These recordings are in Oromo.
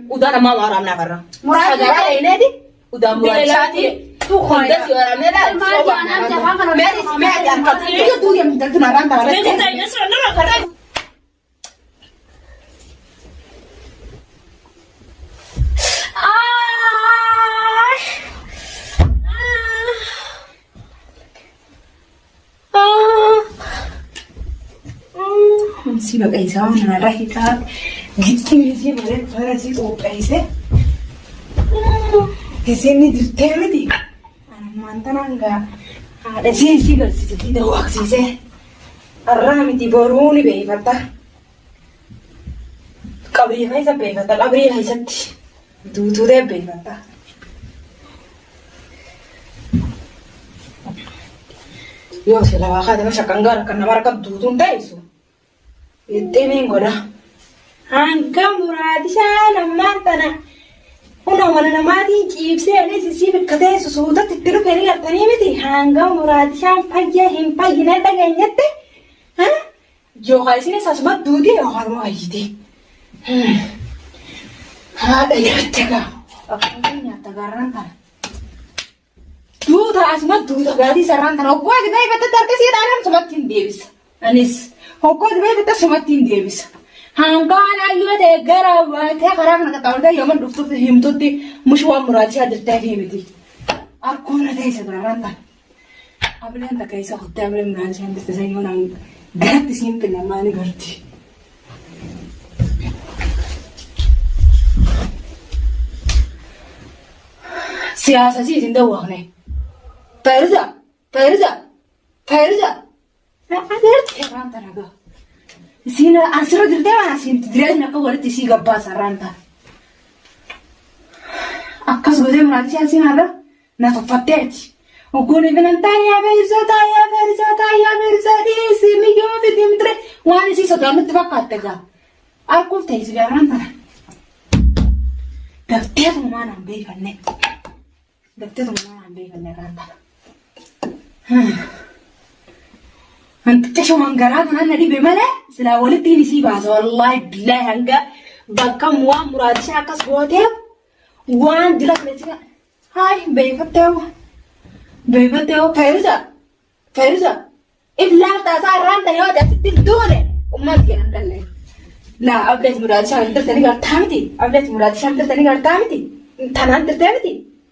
ودانا ما مرامنا برا سجارة نادي ودا مراتي تخون ده سيارة لا ما أنا تفهم ما أنا كذي يدو يوم تكنا ران ترى si lo pensa una rajita gitti mi si mare fara si o paise che se mi dirtemedi mantananga ada si bersi si da waksi se arrami di boruni be fatta kabri hai sa be fatta kabri hai satti du de be fatta io se la baja de no shakangara kana marka dudun daisu Itinin goda. Hangga muradisha mantana. Uno mana namati chipse ane sisi bekate susuda titiru peri gatani miti. Hangga muradisha pagya himpagina daganyate. Ha? Jo haisine sasma dudi harmo haiti. Ha dayatega. Aku nyata garanta. Duda asma duda gadi sarantana. Ogwa gdai bata tarkasi dalam semakin devis. Anis. Hokko dibee bitta sumattiin deebisa. Hangaan ayyuute gara waatee karaa kana qaxxaamurtee yommuu dhuftuuf himtutti mushwaa muraachaa jirtee fi miti. Akkuma ta'e garaan ta'a. Ableen takka isa hottee ableen muraachaa jirte sayyoo naan garatti siin filamaa ni garti. Siyaasa siisin dawwaaqne. Fayirza. Adeerti ranta naga. Sina asiro dirte mana sin diraj naka warti si gabba saranta. Akkas gode murati sin ala na fatteti. Ogone benantani ya verza di si mi yo fi dimtre wani si sodamet vakattega. Arkul teisi garanta. Daftet mana be fanne. Ranta. أنت شو من قرأت أنا نبي بملا سلا ولدي نسي بعض والله بالله هنقا بكم وان مراد شاكس بوتيب وان دلك نتيجة هاي بيفتيو فيرزا إبلا تاسع رانتا يا ده ستين دولة وما تجينا دلله لا أبلت مراد شاكس تاني قال تامتي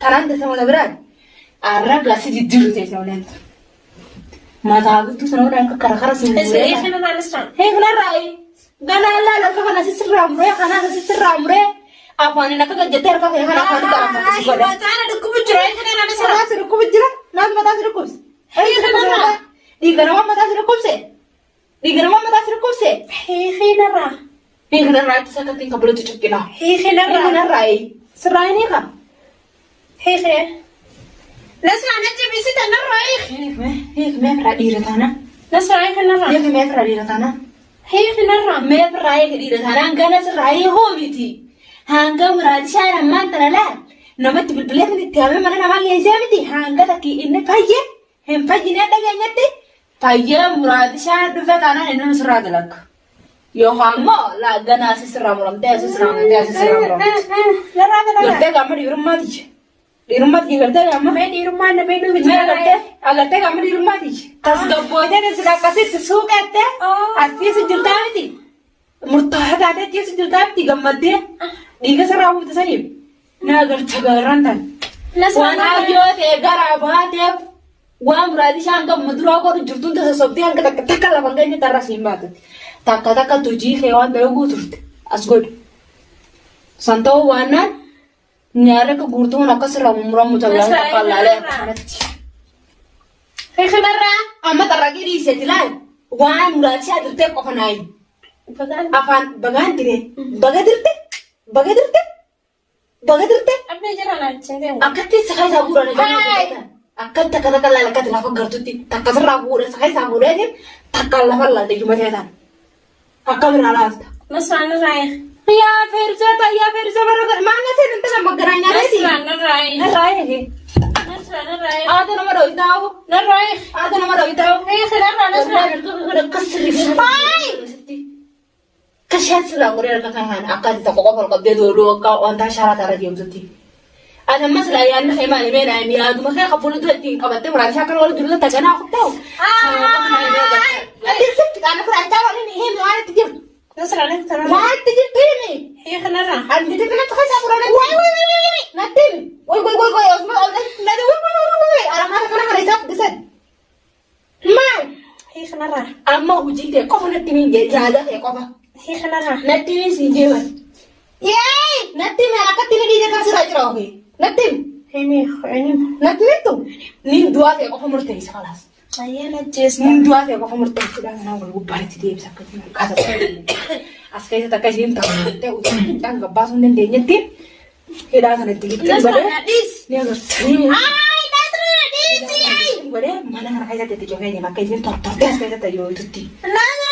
تنان تسمع لبراد الرجل سيد الدول تسمعون ما تعبت تسنون أنك كرخرة سنون. إيه خلنا نسرع. هي خلنا رأي. قال لا كنا نسير عمره خنا نسير عمره. أفاني نكذا جتير كذا خنا أفاني كلام بس. أيوة تعال نركب الجرا خلنا نسرع. خلاص نركب الجرا. ناس ما تاسر ركوب. هي خلنا رأي. دي جرا ما تاسر ركوب سه. هي خلنا رأي تسكتين قبل تشكينا. هي خلنا رأي. سرعيني كا. هي خير. نسمع نجي بيسيت أنا رايح. هيك ما فرادي رتانا. نسمع هيك أنا رايح. هيك ما فرادي رتانا. هيك أنا رايح. ما فرادي رتانا. أنا سراي هو بيتي. هانجا مراد شارع ما ترى لا. نمت بالبلاد اللي تيابي ما أنا ما يزامتي. هانجا تكي إن فاجة. هم فاجة نادا جانيتي. فاجة مراد شارع دفعت أنا إنه سراد لك. يوهامو لا جنا سسرامرام تأسسرام. قلت كامل يوم ما تيجي. Di rumah tinggal deh, amma. Di rumah ada benu bicara deh. Agar deh kamu di rumah di. Tas gabbonya dan sudah kasih sesuka deh. Asli sejuta mati. Murtad ada dia sejuta mati gambar deh. Dia serau itu saja. Nagar cagaran tan. Wan ayo deh garabah deh. Wan berarti sangka madura aku tuh jurtun tuh sesuatu yang kata lah bangkainya taras imbat. Tak tuji hewan berugu tuh. Asgod. Santo wanan. Nyara ke gurtu nak seram mujalan kepala le. Hei kenapa? Amat terlagi di setilan. Wan mulai sih ada teh kok naik. Apaan? Bagan dire. Bagan dirte. Apa jalan aja? Akat sih sekali saburan aja. Akat tak kata kala lekat lafa gertuti. Tak kasar ragu sekali saburan aja. Tak kala lafa lada cuma jalan. Akal beralas. Masana raya. Ya Firza beragar mana sih nanti sama geranya sih? Narai. Ada nomor itu. Narai. Ada nomor itu. Hei, kenapa? Nasrani. Keseri. Hai. كشات سلا غير كان أكاد تقوم القبض دولو وأنت شارع ترى يوم زتي أنا مثلا يعني خيمة يمين عيني هذا ما كان قبول تودين قبضت مرة شكل ولا دولو تجنا أخذته أدي سبت أنا كنت أتابع لين هي ما تجيب نصر عليك ترى ما تجيب فيني هي خنرة أنت تجيب نفسك سافرنا وي نتين وي أسمع لا وي أنا ما كان هريتك بسد ما هي خنرة أما وجيت كوفا نتين جاهزة يا كوفا هي خنرة نتين سيجيبا ياي نتين أنا كتير دي جالس راجعوه نتين هني نتين تو نين دوات يا كوفا مرتين خلاص أيانا جيس نين دوات يا كوفا مرتين كده أنا أقول بارتي دي بسكت كذا أسكت تكاجين تقول تقول أنا قبضت من دينتين كده أنا تيجي نصر ناديس نيجي نصر ناديس ياي بدي ما أنا عايزة تتجوزني ما كيفين تطلع كذا تجوز تدي نصر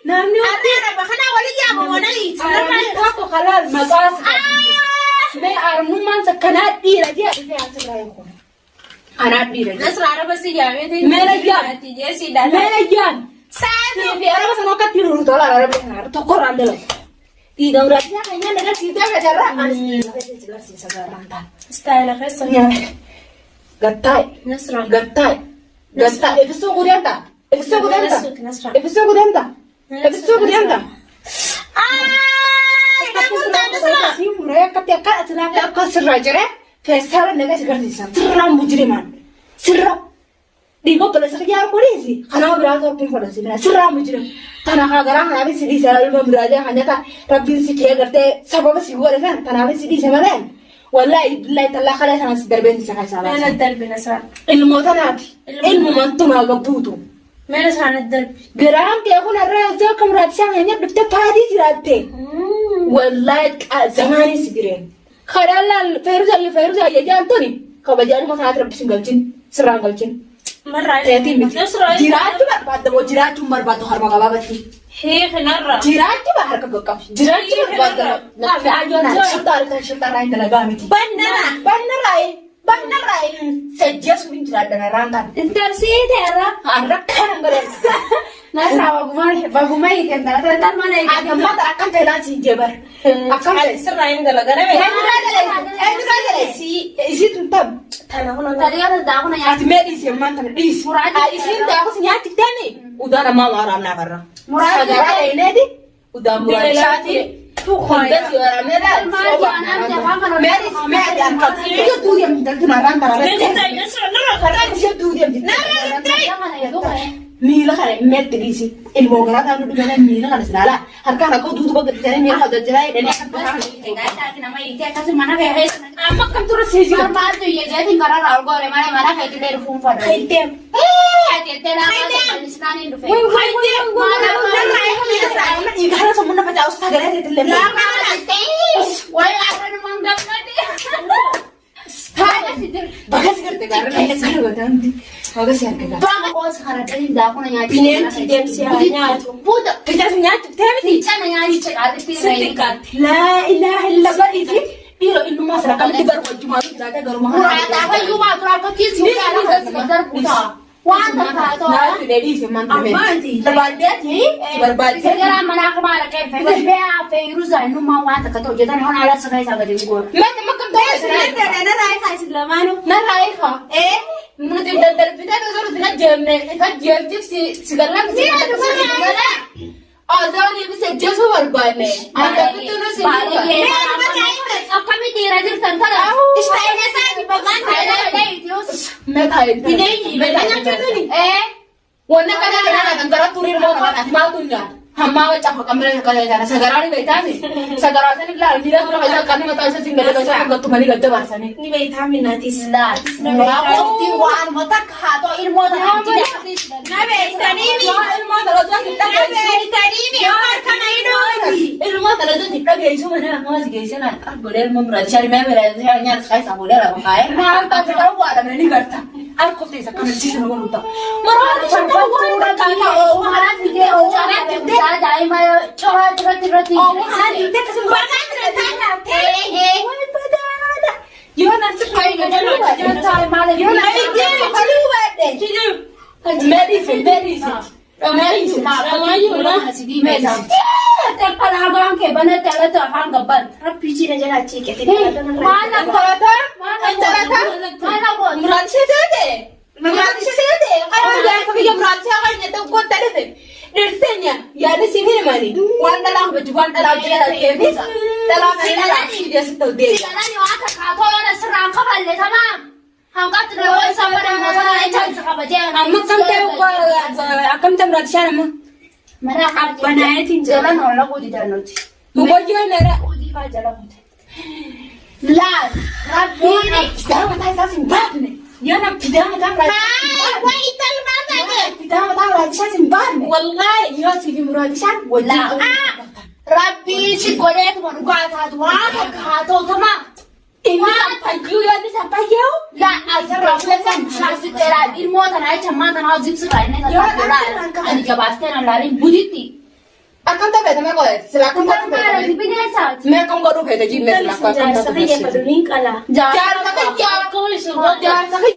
نعم أنا بخنا ولي يا مونالي أنا خلاص ما قاس ما أرمو ما سكنات ديرة دي أنا ديرة نصر أنا بس يا ملجان تيجي سيدا ملجان سامي في أنا بس أنا كتير رطول على ربي أنا تقر عندنا إذا ورثنا كنا نقدر سيدا كجرا أنا سيدا سيدا ستايل خيسر قطعي نصر قطعي إفسو قدامتا إفسو قدامتا نصر إفسو قدامتا إفسو قدامتا mereka tiap kali senang kau serajare, fesal negara seperti seram mujriman, seram. Di kau pada sekian polisi, karena berada pun polisi, seram mujrim. Tanah kagaran habis di sana lima berada hanya tak rabin sikit kerja, siapa sih gua kan, tanah habis di sana kan. Wallahi billahi tallah kalian sangat sederben sangat salah. من الدرب نصر Ilmu tanati, ilmu mantu maga butuh. من نصر عن الدرب Geram dia pun ada yang kamu rasa hanya betul tadi jirate. Wallahi zamani sigiren. Khadalal Fairuza ya jantoni. Kau bajan mau sangat rabis galcin, serang galcin. مرة نصر jirat juga pada mau jirat cuma batu harma kababati. هي خنرة Jirat juga harga gokap. Jirat juga batu. Nah, ayo syutar lain tenaga miti. Bener ay. Sejak sumin jirat dengan rantan. انت نسيت يا رب Anak kan beren. ناس بابوما يكن ترى ما نيجي Akan mata akan telan si jebar. Akan سر عند لغنا isi tuntam. ترى هنا دعونا يا Ati medis yang mantan dis. Isi aku senyati tani. Udah nama orang nak karena. Segala ini di. Udah mulai cati. Udah si orang merah. Medis angkat. Itu tuh yang tentu naran naran. Itu tuh yang Mila kan met disi. Ilmu gerak anu dengan mila kan sedala. Harga aku tuh bagai jadi mila ada jerai dan amak kan terus sih. Kaitem. Igara semua nak jauh segala itu lem. Bagas kerja karena ini sekarang nanti. Bagas yang kerja. Pinen tiap siangnya. Budak kita senyap. Setikat. La ilaha illallah itu. Iro inu masra kami tiga rumah cuma kita ada rumah. Nah, sudah di semangat. Terbadet ni, berbadet. Mata makan narai ka. Menurut dan kita tu harus dengan jamnya. Kan jam segala ada ni bisa jauh berbaloi. Ada betul tu sih. kami dirajir tentang Istana saya di bagian saya. Metai. Ini. Wana kana antara turir mau kan maunya. Hamma wajah kamera kaya jana sagarani beitani. Sagarani bila bila pura kaya kami mata isa singgah kaya aku tumani gajah barsani. ni beitami natis Aku tiwan mata khato ilmu dah. na beitani ni Ilmu terus kita beitani ni और kana ino ilmu terus kita gaisu mana mas gaisu na. Boleh ilmu berarti मैं मेरा nyar saya sama boleh lah makanya. Nah, tak sekarang gua ada ini karta. Aku tidak akan cerita dengan uta. Marah sampai gua udah tanya orang video orang Dai mai chora rati oh hari kita kesempatan tanya gimana sih kayak jangan sampai malah medicine Terpalagang ke bana tala tu hang gaban. Rabbi ji na jala ce ke Mana korata? Mana bon? Murat se de. Murat se de. Kalau dia kami yang murat se akan nyata kuat tadi tu. Dersenya ya ada sini mani. Wanda lah baju wanda lah dia ke bisa. Dalam dalam dia setel dia. Siapa ni orang kata orang serang kapal le tamam. Hang kata orang sama dengan masalah macam apa je. Amma kam tahu akam tam murat se nama. Mana apa naik jalan orang kau tidak nanti. Bukan jual merah. Kau di mana jalan kau? Lah, Rabbi ni. Sekarang mata saya simpan ni. Dia nak pindah macam lagi. Wah, itu mana je? Pindah macam lagi saya simpan. Wallahi, dia sih murah di sana. Lah, Rabbi si golek mana kata tu? Mana kata tu mah? Ini sampai you ya, ini sampai you. Lah, asal Rabbi sen chance telah ilmu tanah cuma tanah zip sekali ni tanah bola. Ani jabatan lari buditi. Akan tak betul mereka. Silakan kau Mana di pinggir sat? mereka kau betul betul jadi mereka. Jangan sampai jangan sampai